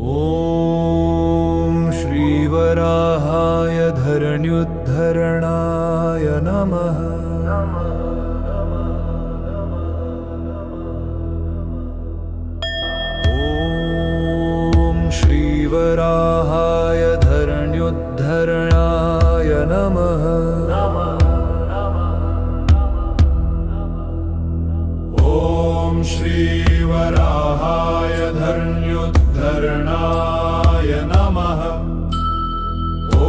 ॐ श्रीवराहाय धरण्युद्धरणाय नमः। ॐ श्रीवराहाय धरण्युद्धरणाय नमः। ॐ श्रीवराहाय धरण्युद्धरणाय नमः। ॐ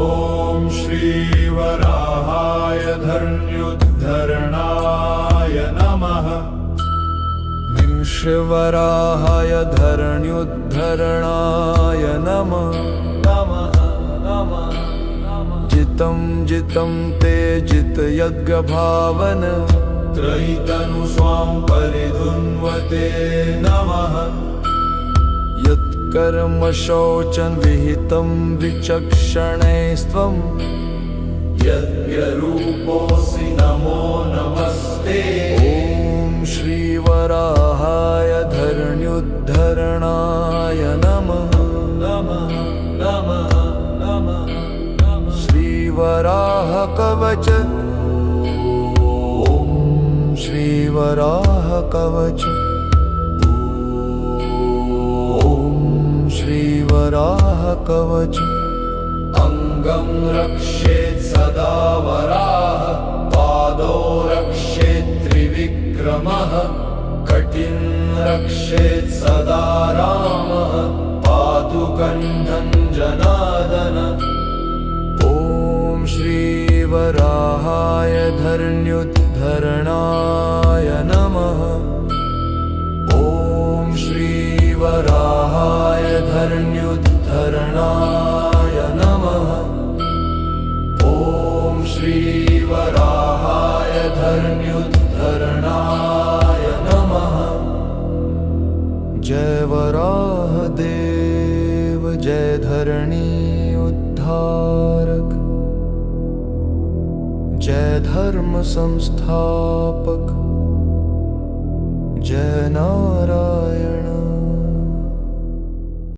श्रीवराहाय धरण्युद्धरणाय नमः। विंशवराहाय धरण्युद्धरणाय नमः। जितं जितं ते जितयज्ञभावन त्रयितनु स्वां परिधुन्वते नमः। यत्कर्म शौचं विहितं विचक्षणैस्त्वं यज्ञरूपोऽसि नमो नमस्ते। ॐ श्रीवराहाय धरण्युद्धरणाय नमः। श्रीवराह कवच। श्रीवराह कवच। ॐ श्रीवराह कवच। अङ्गं रक्षेत् सदा वराह पादौ रक्षेत् त्रिविक्रमः कटिं रक्षेत् सदा रामः पातु कण्ठं जनार्दन। ॐ श्रीवराहाय धरण्युद्धरणाय नमः। ॐ श्रीवराहाय धरण्युद्धरणाय नमः। ॐ श्रीवराहाय धरण्युद्धरणाय नमः। जय वराह देव जय धरणी उद्धारक जय धर्म संस्थापक जय नारायण।